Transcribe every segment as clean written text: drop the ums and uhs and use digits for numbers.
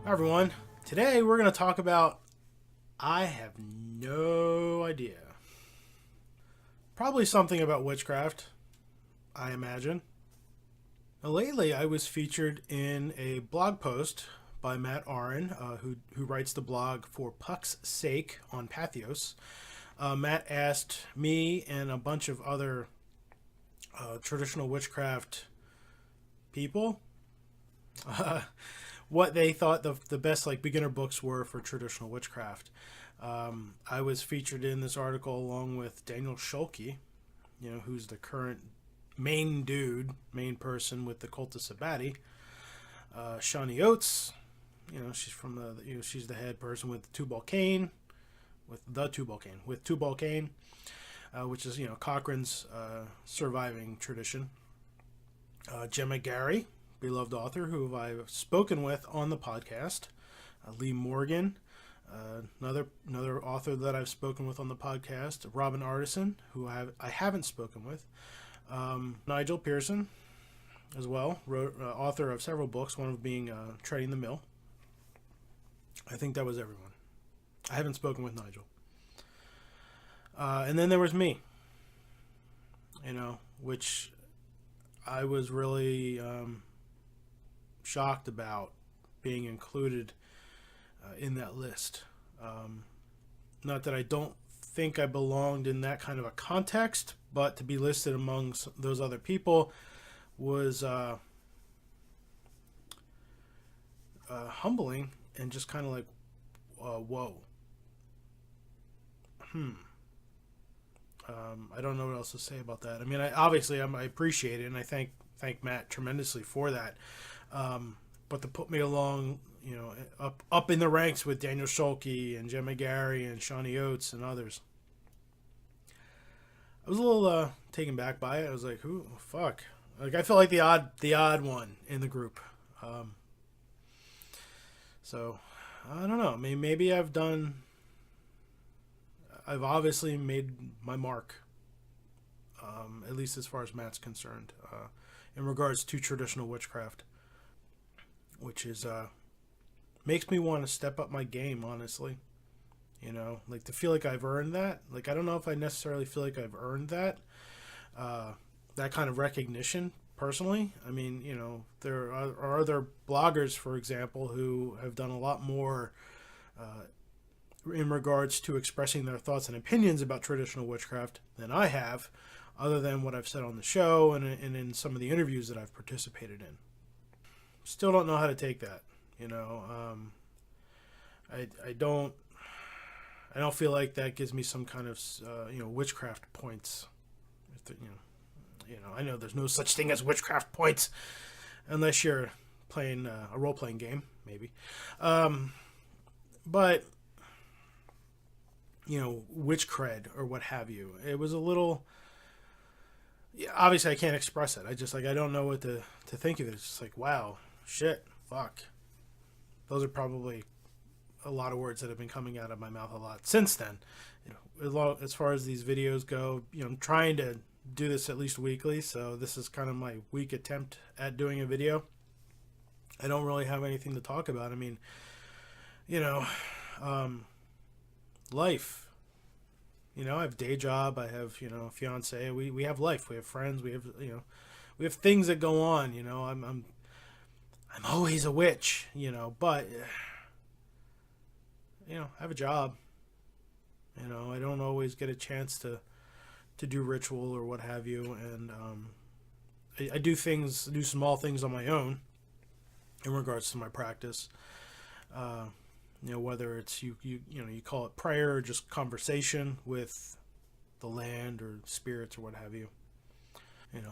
Hi everyone. Today we're going to talk about I have no idea. Probably something about witchcraft, I imagine. Now, lately I was featured in a blog post by Mat Auryn, who writes the blog For Puck's Sake on Patheos. Matt asked me and a bunch of other traditional witchcraft people what they thought the best beginner books were for traditional witchcraft. I was featured in this article along with Daniel Schulke, who's the current main person with the Cult of Sabati. Shawnee Oates, she's from she's the head person with Tubal Cain, with Tubal Cain, which is Cochrane's surviving tradition. Gemma Gary, beloved author who I've spoken with on the podcast. Lee Morgan, another author that I've spoken with on the podcast. Robin Artisan, who I haven't spoken with. Nigel Pearson, as well, author of several books, one of being Treading the Mill. I think that was everyone. I haven't spoken with Nigel. And then there was me, which I was really shocked about being included in that list. Not that I don't think I belonged in that kind of a context, but to be listed among those other people was humbling and just kind of like, whoa. I don't know what else to say about that. I mean, I appreciate it, and I thank Matt tremendously for that. But to put me along, up in the ranks with Daniel Schulke and Gemma Gary and Shawnee Oates and others, I was a little taken back by it. I was like, "Who? Fuck!" Like I felt like the odd one in the group. So I don't know. I mean, maybe I've obviously made my mark, at least as far as Matt's concerned, in regards to traditional witchcraft, which is makes me want to step up my game, honestly. To feel like I've earned that. Like, I don't know if I necessarily feel like I've earned that kind of recognition personally. I mean, there are other bloggers, for example, who have done a lot more in regards to expressing their thoughts and opinions about traditional witchcraft than I have, other than what I've said on the show and in some of the interviews that I've participated in. Still don't know how to take that. I don't feel like that gives me some kind of witchcraft points. I know there's no such thing as witchcraft points unless you're playing a role-playing game, maybe. But witch cred or what have you. It was a little. Yeah, obviously, I can't express it. I don't know what to think of it. It's just like, wow, shit, fuck. Those are probably a lot of words that have been coming out of my mouth a lot since then. As far as these videos go, I'm trying to do this at least weekly, so this is kind of my week attempt at doing a video. I don't really have anything to talk about. I mean, life. I have a day job. I have a fiance. We have life. We have friends. We have things that go on. I'm always a witch. But I have a job. I don't always get a chance to do ritual or what have you, and I do small things on my own in regards to my practice. Whether it's you call it prayer or just conversation with the land or spirits or what have you.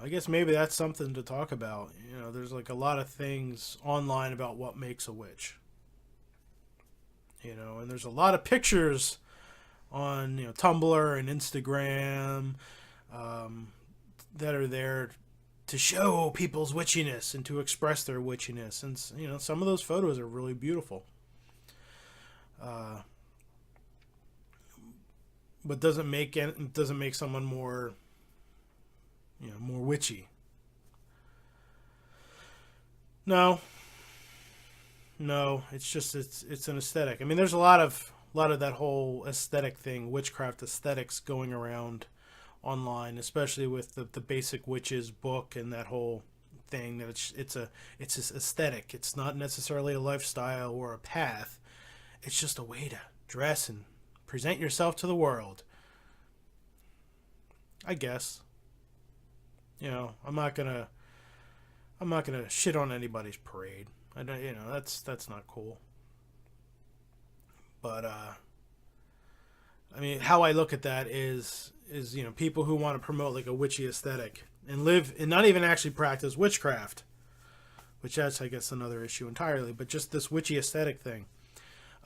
I guess maybe that's something to talk about. There's a lot of things online about what makes a witch. And there's a lot of pictures on Tumblr and Instagram that are there to show people's witchiness and to express their witchiness, and some of those photos are really beautiful. But doesn't make someone more witchy. No, No, it's just it's an aesthetic. I mean, there's a lot of that whole aesthetic thing, witchcraft aesthetics going around online, especially with the basic witches book and that whole thing that it's this aesthetic. It's not necessarily a lifestyle or a path. It's just a way to dress and present yourself to the world. I guess. I'm not gonna shit on anybody's parade. I don't, that's not cool. But I mean, how I look at that is people who want to promote like a witchy aesthetic and live and not even actually practice witchcraft, which that's I guess another issue entirely. But just this witchy aesthetic thing.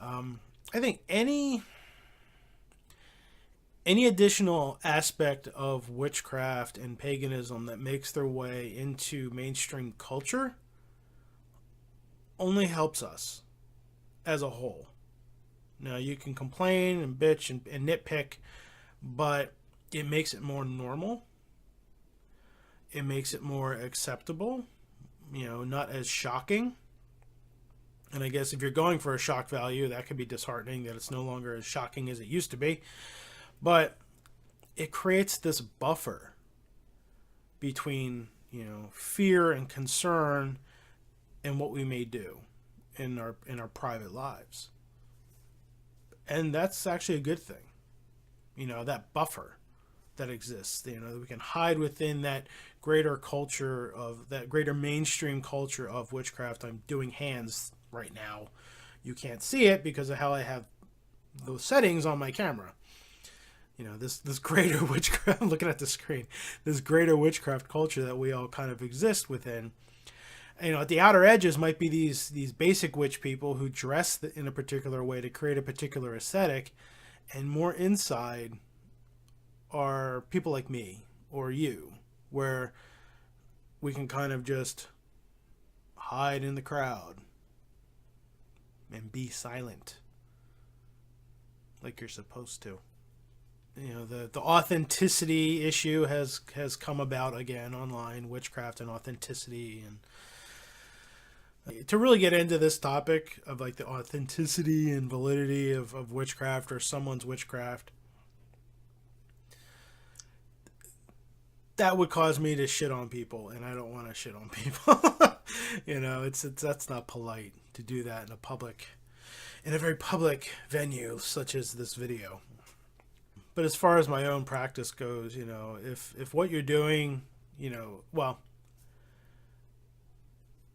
I think any additional aspect of witchcraft and paganism that makes their way into mainstream culture only helps us as a whole. Now, you can complain and bitch and nitpick, but it makes it more normal. It makes it more acceptable, not as shocking. And I guess if you're going for a shock value, that could be disheartening that it's no longer as shocking as it used to be. But it creates this buffer between, fear and concern and what we may do in our private lives. And that's actually a good thing. That buffer that exists, that we can hide within that greater culture of that greater mainstream culture of witchcraft. I'm doing hands right now. You can't see it because of how I have those settings on my camera. This greater witchcraft, I'm looking at the screen, this greater witchcraft culture that we all kind of exist within. At the outer edges might be these basic witch people who dress in a particular way to create a particular aesthetic, and more inside are people like me or you, where we can kind of just hide in the crowd and be silent like you're supposed to. The authenticity issue has come about again online, witchcraft and authenticity. And to really get into this topic of like the authenticity and validity of witchcraft or someone's witchcraft, that would cause me to shit on people, and I don't want to shit on people. That's not polite to do that in a very public venue such as this video. But as far as my own practice goes, if what you're doing, well,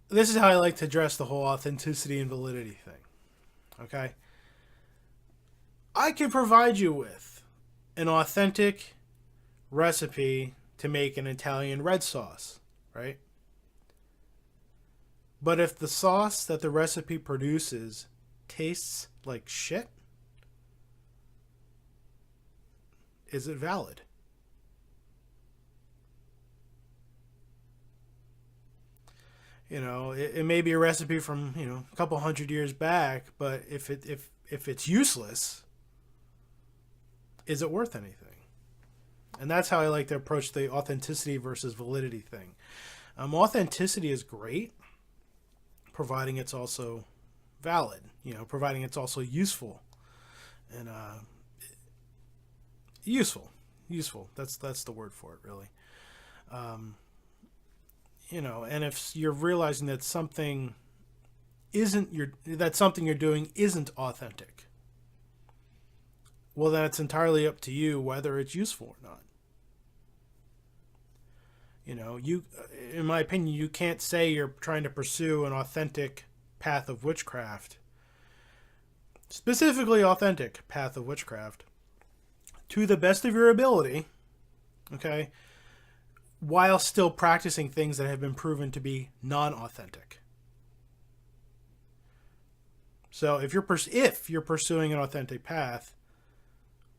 this is how I like to address the whole authenticity and validity thing. Okay? I can provide you with an authentic recipe to make an Italian red sauce, right? But if the sauce that the recipe produces tastes like shit, is it valid? It may be a recipe from, a couple hundred years back, but if it's useless, is it worth anything? And that's how I like to approach the authenticity versus validity thing. Authenticity is great, providing it's also valid, providing it's also useful. And useful. That's the word for it, really. And if you're realizing that something you're doing isn't authentic, well, then it's entirely up to you whether it's useful or not. In my opinion, you can't say you're trying to pursue an authentic path of witchcraft, specifically authentic path of witchcraft, to the best of your ability, okay, while still practicing things that have been proven to be non-authentic. So if you're pursuing an authentic path,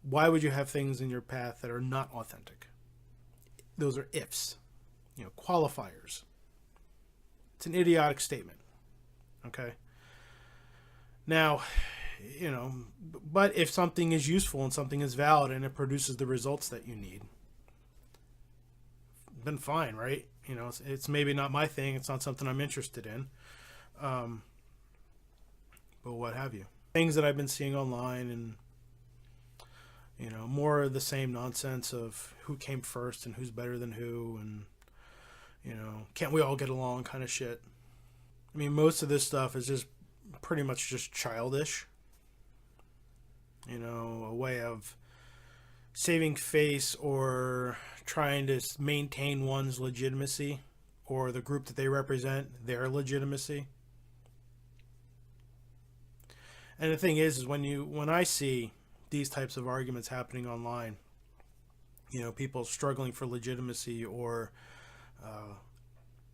why would you have things in your path that are not authentic? Those are ifs, qualifiers. It's an idiotic statement, okay? Now, but if something is useful and something is valid and it produces the results that you need, then fine, right? It's maybe not my thing. It's not something I'm interested in. but what have you. Things that I've been seeing online, and more of the same nonsense of who came first and who's better than who, and can't we all get along kind of shit. I mean, most of this stuff is just pretty much just childish. A way of saving face or trying to maintain one's legitimacy, or the group that they represent, their legitimacy. And the thing is when I see these types of arguments happening online, people struggling for legitimacy, or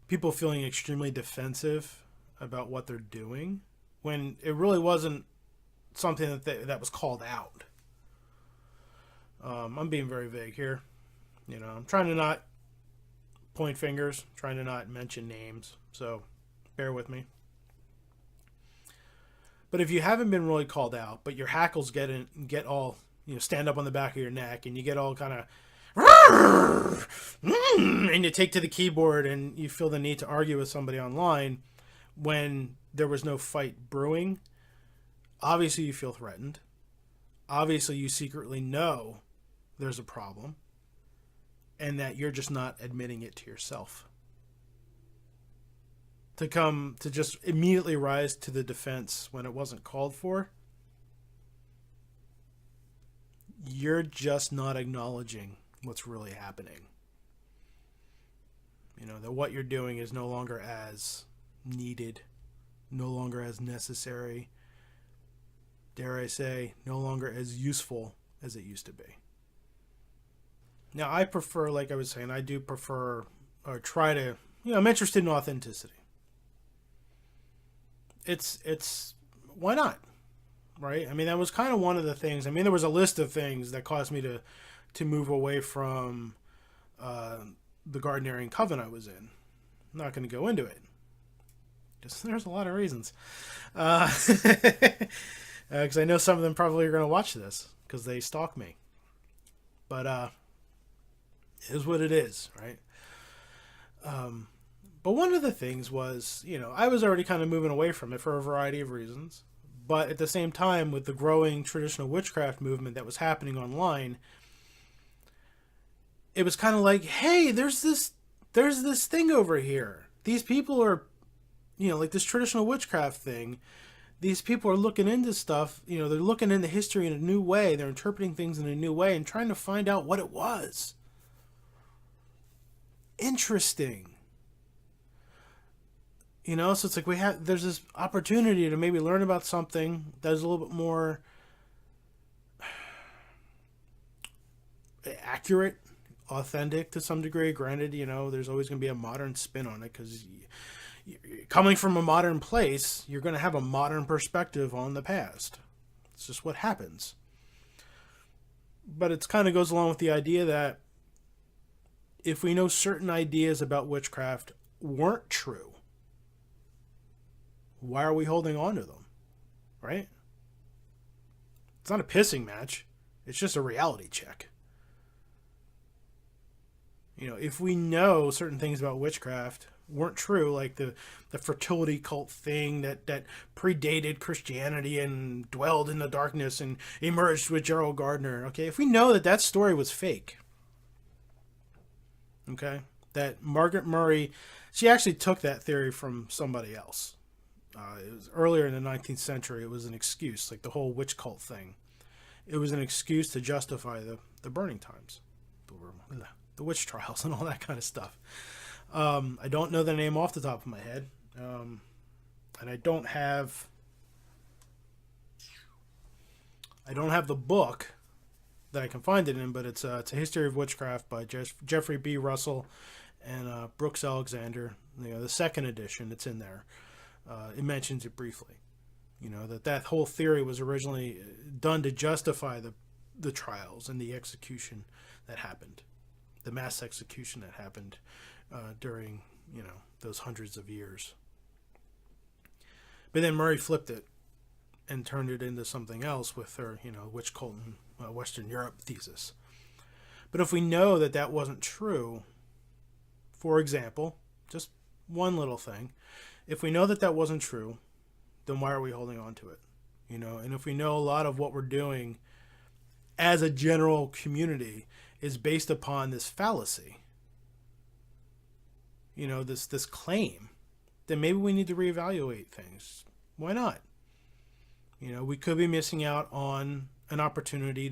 people feeling extremely defensive about what they're doing, when it really wasn't something that was called out. I'm being very vague here. I'm trying to not point fingers, trying to not mention names, so bear with me. But if you haven't been really called out, but your hackles get all, stand up on the back of your neck, and you get all kind of, and you take to the keyboard, and you feel the need to argue with somebody online when there was no fight brewing, obviously you feel threatened. Obviously you secretly know there's a problem, and that you're just not admitting it to yourself. To just immediately rise to the defense when it wasn't called for, you're just not acknowledging what's really happening. That what you're doing is no longer as needed, no longer as necessary, dare I say, no longer as useful as it used to be. Now, I prefer, like I was saying, I do prefer, or try to, I'm interested in authenticity. It's why not, right? I mean, that was kind of one of the things. I mean, there was a list of things that caused me to move away from the Gardnerian coven I was in. I'm not going to go into it. Just there's a lot of reasons. Because I know some of them probably are going to watch this because they stalk me. But it is what it is, right? But one of the things was, I was already kind of moving away from it for a variety of reasons. But at the same time, with the growing traditional witchcraft movement that was happening online, it was kind of like, hey, there's this thing over here. These people are, like this traditional witchcraft thing. These people are looking into stuff, they're looking into history in a new way. They're interpreting things in a new way and trying to find out what it was. Interesting. So it's like there's this opportunity to maybe learn about something that is a little bit more accurate, authentic to some degree. Granted, there's always going to be a modern spin on it because coming from a modern place, you're going to have a modern perspective on the past. It's just what happens. But it kind of goes along with the idea that if we know certain ideas about witchcraft weren't true, why are we holding on to them? Right? It's not a pissing match. It's just a reality check. If we know certain things about witchcraft weren't true, like the fertility cult thing that predated Christianity and dwelled in the darkness and emerged with Gerald Gardner, okay? If we know that story was fake, okay? That Margaret Murray, she actually took that theory from somebody else. It was earlier in the 19th century. It was an excuse, like the whole witch cult thing. It was an excuse to justify the burning times, the witch trials, and all that kind of stuff. I don't know the name off the top of my head, and I don't have the book that I can find it in, but it's a History of Witchcraft by Jeffrey B. Russell and Brooks Alexander. The second edition. It's in there. It mentions it briefly. That whole theory was originally done to justify the trials and the execution that happened, the mass execution that happened during those hundreds of years. But then Murray flipped it and turned it into something else with her witch cult in Western Europe thesis. But if we know that wasn't true, for example, just one little thing, if we know that wasn't true, then why are we holding on to it? And if we know a lot of what we're doing as a general community is based upon this fallacy, this claim, then maybe we need to reevaluate things. Why not? We could be missing out on an opportunity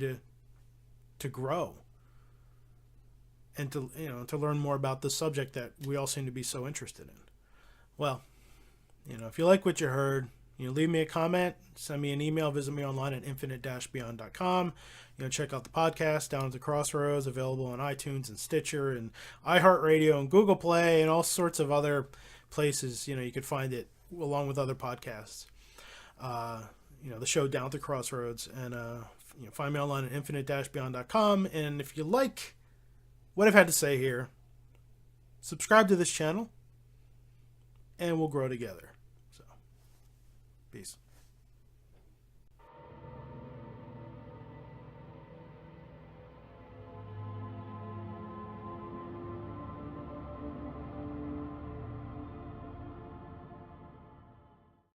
to grow and to learn more about the subject that we all seem to be so interested in. Well, if you like what you heard, leave me a comment, send me an email, visit me online at infinite-beyond.com. Check out the podcast, Down at the Crossroads, available on iTunes and Stitcher and iHeartRadio and Google Play and all sorts of other places. You could find it along with other podcasts. The show Down at the Crossroads, and find me online at infinite-beyond.com. And if you like what I've had to say here, subscribe to this channel, and we'll grow together. So, peace.